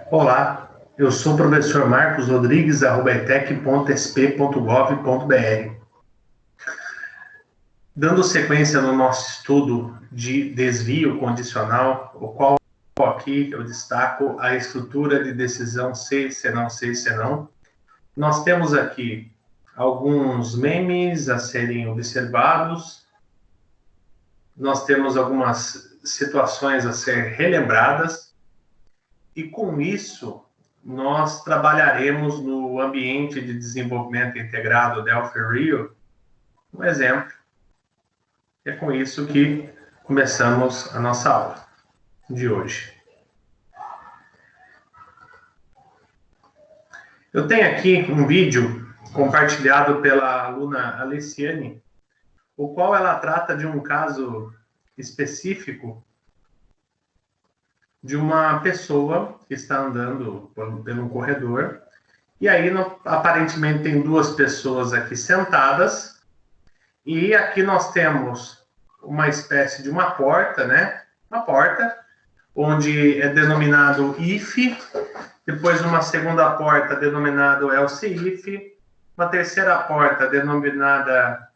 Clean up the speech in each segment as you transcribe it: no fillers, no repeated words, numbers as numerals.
Olá, eu sou o professor Marcos Rodrigues, @etec.sp.gov.br. Dando sequência no nosso estudo de desvio condicional, o qual aqui eu destaco a estrutura de decisão se, senão, se, senão. Nós temos aqui alguns memes a serem observados, nós temos algumas situações a ser relembradas, e com isso nós trabalharemos no ambiente de desenvolvimento integrado Delphi Rio, um exemplo. É com isso que começamos a nossa aula de hoje. Eu tenho aqui um vídeo compartilhado pela aluna Alessiane, o qual ela trata de um caso específico de uma pessoa que está andando pelo corredor, e aí aparentemente tem duas pessoas aqui sentadas, e aqui nós temos uma espécie de uma porta, né? Uma porta, onde é denominado if, depois uma segunda porta denominada else if, uma terceira porta denominada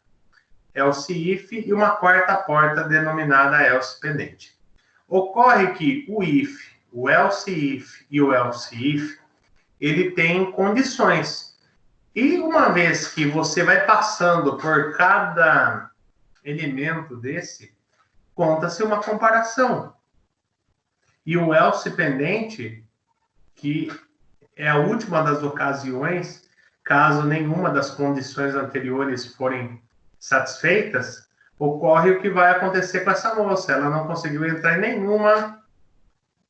else if e uma quarta porta denominada else pendente. Ocorre que o if, o else if e o else if, ele tem condições. E uma vez que você vai passando por cada elemento desse, conta-se uma comparação. E o else pendente, que é a última das ocasiões, caso nenhuma das condições anteriores forem satisfeitas, ocorre o que vai acontecer com essa moça. Ela não conseguiu entrar em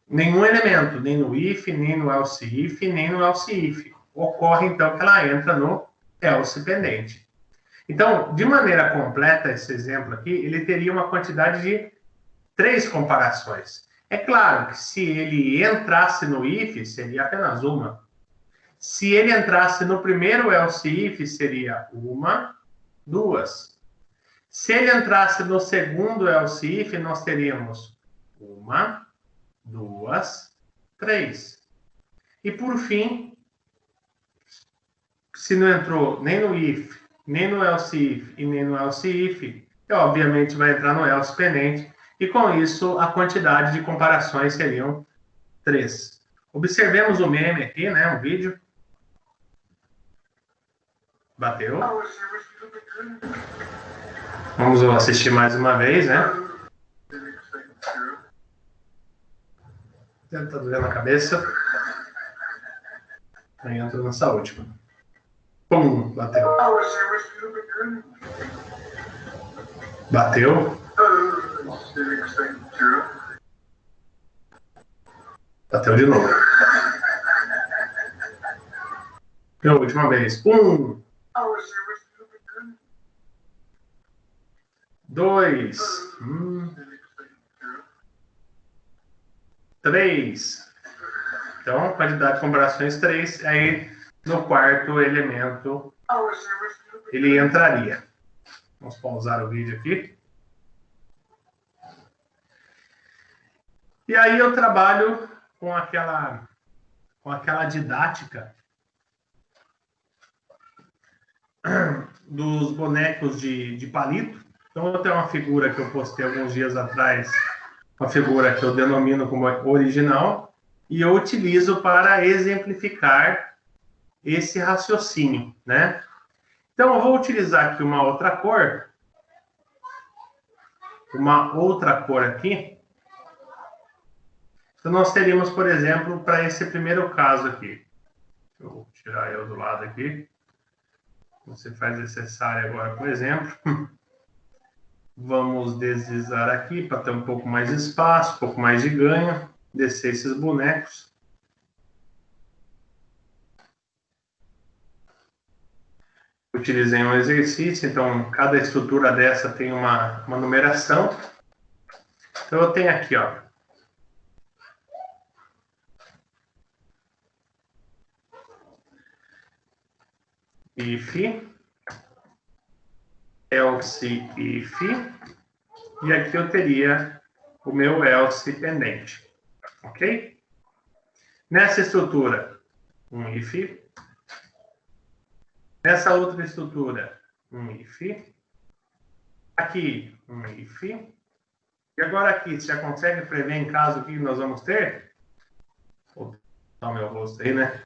nenhum elemento, nem no if, nem no else if, nem no else if. Ocorre, então, que ela entra no else pendente. Então, de maneira completa, esse exemplo aqui, ele teria uma quantidade de 3 comparações. É claro que se ele entrasse no if, seria apenas uma. Se ele entrasse no primeiro else if, seria uma, duas. Se ele entrasse no segundo else if, nós teríamos uma, duas, três. E por fim, se não entrou nem no if, nem no else if e nem no else if, obviamente vai entrar no else pendente, e com isso a quantidade de comparações seriam 3. Observemos o meme aqui, né, um vídeo. Bateu. Vamos assistir mais uma vez, né? Tá doendo a cabeça. Aí entra nessa última. Pum, bateu. Bateu. Bateu de novo. E a última vez. Pum. 2. 3. Então, quantidade de comparações 3. Aí, no quarto elemento, ele entraria. Vamos pausar o vídeo aqui. E aí eu trabalho com aquela didática dos bonecos de palito. Então, eu tenho uma figura que eu postei alguns dias atrás, uma figura que eu denomino como original, e eu utilizo para exemplificar esse raciocínio, né? Então, eu vou utilizar aqui uma outra cor aqui. Então, nós teríamos, por exemplo, para esse primeiro caso aqui. Eu vou tirar eu do lado aqui. Você faz necessário agora, por exemplo. Vamos deslizar aqui para ter um pouco mais de espaço, um pouco mais de ganho. Descer esses bonecos. Utilizei um exercício, então cada estrutura dessa tem uma numeração. Então eu tenho aqui, ó. If, else if, e aqui eu teria o meu else pendente, ok? Nessa estrutura, um if. Nessa outra estrutura, um if. Aqui, um if. E agora aqui, você já consegue prever em caso o que nós vamos ter? Vou botar o meu rosto aí, né?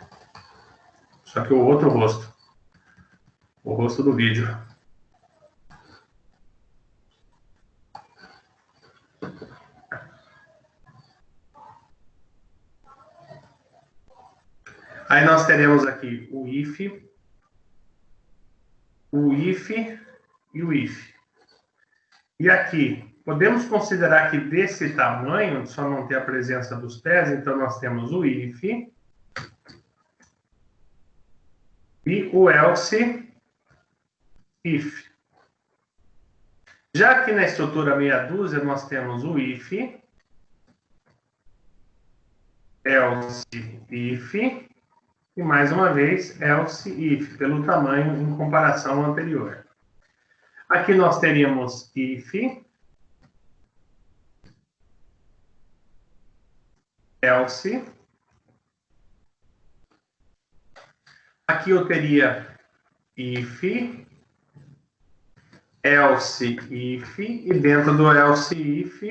Só que o outro rosto. O rosto do vídeo. Aí nós teremos aqui o if e o if. E aqui, podemos considerar que desse tamanho, só não ter a presença dos pés, então nós temos o if e o else if. Já que na estrutura meia dúzia nós temos o if, else if e mais uma vez else if, pelo tamanho em comparação ao anterior. Aqui nós teríamos if, else. Aqui eu teria if, else if, e dentro do else if,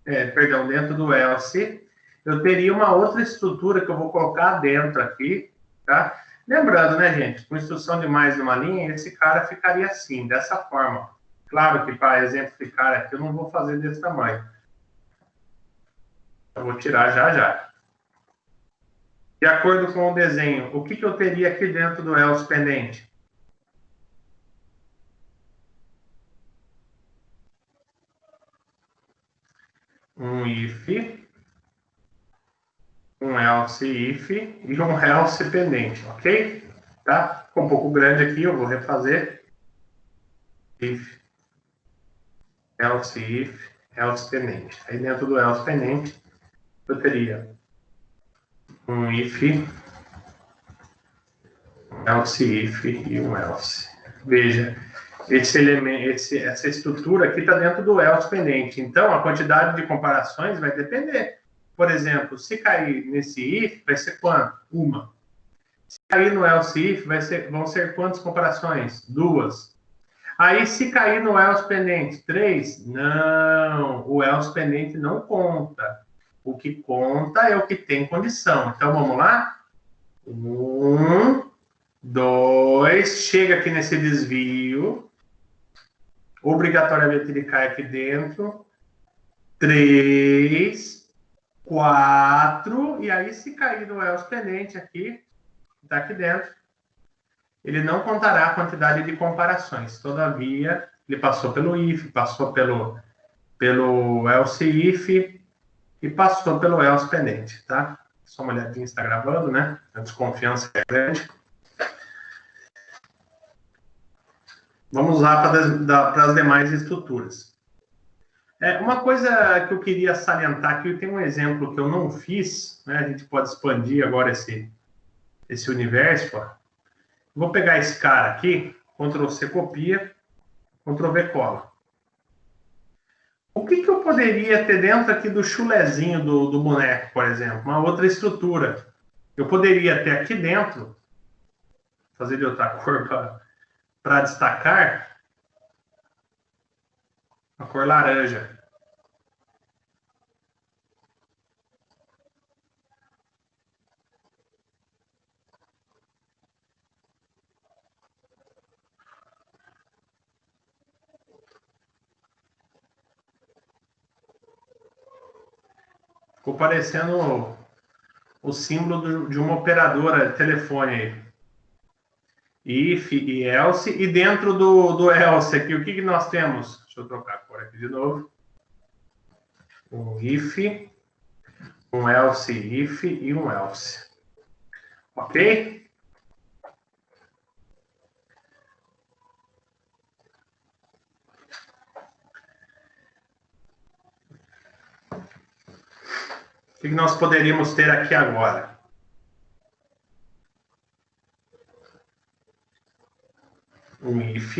dentro do else, eu teria uma outra estrutura que eu vou colocar dentro aqui, tá? Lembrando, né, gente, com instrução de mais de uma linha, esse cara ficaria assim, dessa forma. Claro que para exemplificar aqui, eu não vou fazer desse tamanho. Eu vou tirar já já. De acordo com o desenho, o que eu teria aqui dentro do else pendente? Um if, um else if e um else pendente, ok? Tá? Ficou um pouco grande aqui, eu vou refazer. If, else pendente. Aí dentro do else pendente, eu teria um if, else if e um else. Veja, essa estrutura aqui está dentro do else pendente. Então, a quantidade de comparações vai depender. Por exemplo, se cair nesse if, vai ser quanto? Uma. Se cair no else if, vão ser quantas comparações? Duas. Aí, se cair no else pendente, 3? Não, o else pendente não conta. O que conta é o que tem condição. Então, vamos lá? 1, 2, chega aqui nesse desvio. Obrigatoriamente ele cai aqui dentro. 3, 4, e aí se cair no else pendente aqui, está aqui dentro, ele não contará a quantidade de comparações. Todavia, ele passou pelo if, passou pelo else if e passou pelo else pendente, tá? Só uma olhadinha, está gravando, né? A desconfiança é grande. Vamos lá para as demais estruturas. Uma coisa que eu queria salientar aqui, tem um exemplo que eu não fiz, né? A gente pode expandir agora esse universo. Ó. Vou pegar esse cara aqui, Ctrl+C copia, Ctrl+V cola. O que eu poderia ter dentro aqui do chulezinho do boneco, por exemplo? Uma outra estrutura. Eu poderia ter aqui dentro, fazer de outra cor para destacar, a cor laranja. Ficou parecendo o símbolo de uma operadora de telefone aí. If e else. E dentro do else aqui, o que nós temos? Deixa eu trocar a cor aqui de novo. Um if, um else if e um else. Ok? O que nós poderíamos ter aqui agora? Um if,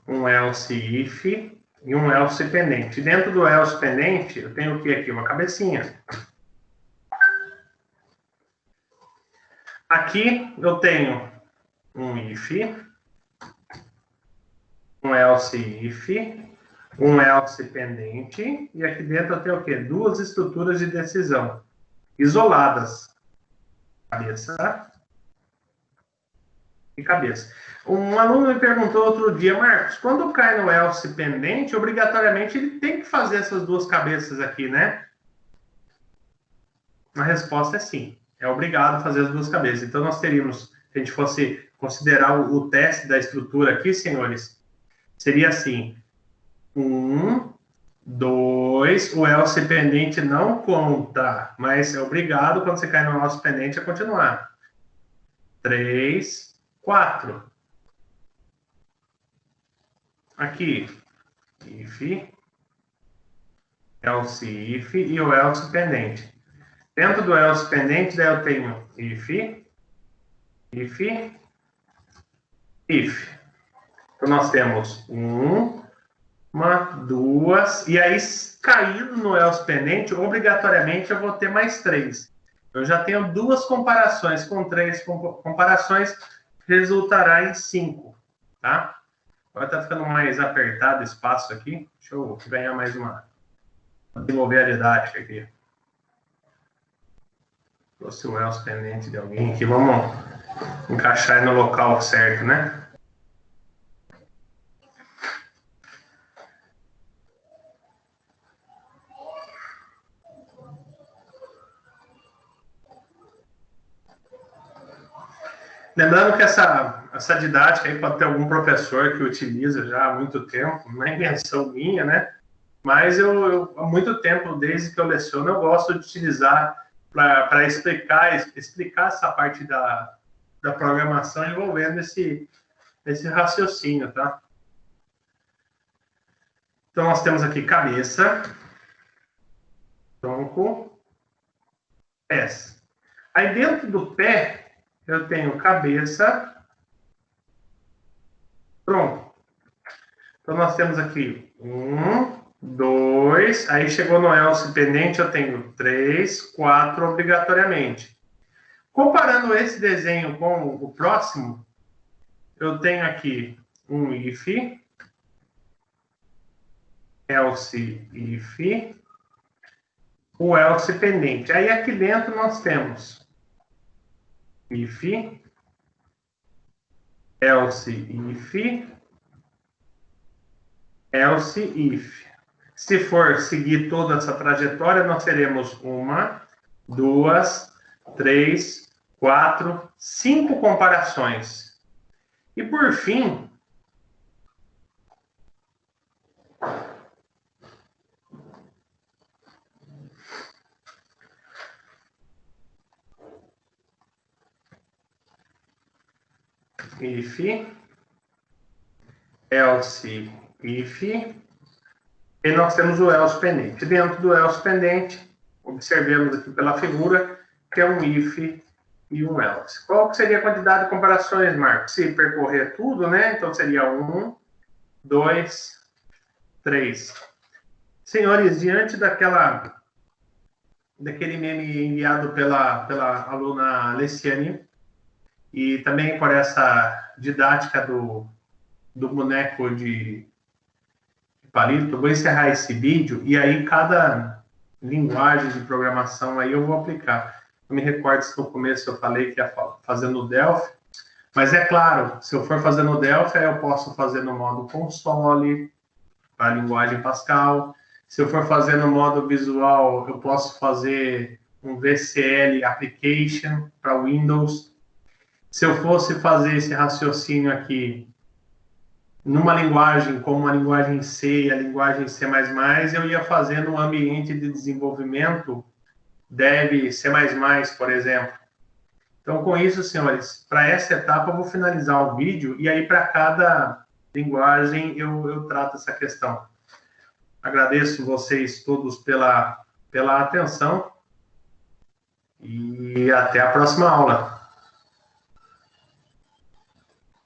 um else if e um else pendente. Dentro do else pendente, eu tenho o que aqui? Uma cabecinha. Aqui eu tenho um if, um else if, um else pendente, e aqui dentro eu tenho o quê? Duas estruturas de decisão isoladas. Cabeça e cabeça. Um aluno me perguntou outro dia, Marcos, quando cai no else pendente, obrigatoriamente ele tem que fazer essas duas cabeças aqui, né? A resposta é sim. É obrigado a fazer as duas cabeças. Então, nós teríamos, se a gente fosse considerar o teste da estrutura aqui, senhores, seria assim: 1, 2, o else pendente não conta, mas é obrigado, quando você cai no else pendente, a continuar. 3, 4. Aqui, if, else if e o else pendente. Dentro do else pendente, daí eu tenho if, if. Então, nós temos uma, duas, e aí, caindo no else pendente, obrigatoriamente eu vou ter mais 3. Eu já tenho duas comparações, com 3 comparações, resultará em 5, tá? Agora tá ficando mais apertado o espaço aqui. Deixa eu ganhar mais uma. Desenvolver a didática aqui. Trouxe o else pendente de alguém aqui. Vamos encaixar no local certo, né? Lembrando que essa didática aí pode ter algum professor que utiliza já há muito tempo, não é invenção minha, né? Mas eu há muito tempo, desde que eu leciono, eu gosto de utilizar para explicar essa parte da programação envolvendo esse raciocínio, tá? Então, nós temos aqui cabeça, tronco, pés. Aí, dentro do pé, eu tenho cabeça, tronco. Então, nós temos aqui 1, 2, aí chegou no else pendente, eu tenho 3, 4 obrigatoriamente. Comparando esse desenho com o próximo, eu tenho aqui um if, else if, o else pendente. Aí aqui dentro nós temos if, else if, else if. Se for seguir toda essa trajetória, nós teremos 1, 2, 3, 4, 5 comparações. E por fim, if, else if, e nós temos o else pendente. Dentro do else pendente, observemos aqui pela figura, que é um if e um else. Qual que seria a quantidade de comparações, Marcos? Se percorrer tudo, né? Então seria 1, 2, 3. Senhores, diante daquele meme enviado pela aluna Leciane, e também por essa didática do boneco de palito, eu vou encerrar esse vídeo e aí cada linguagem de programação aí eu vou aplicar. Eu me recordo se no começo eu falei que ia fazer no Delphi, mas é claro, se eu for fazer no Delphi, aí eu posso fazer no modo console, para a linguagem Pascal. Se eu for fazer no modo visual, eu posso fazer um VCL Application para Windows. Se eu fosse fazer esse raciocínio aqui numa linguagem como a linguagem C, a linguagem C++, eu ia fazer no ambiente de desenvolvimento Dev C++, por exemplo. Então, com isso, senhores, para essa etapa eu vou finalizar o vídeo e aí para cada linguagem eu trato essa questão. Agradeço vocês todos pela atenção e até a próxima aula.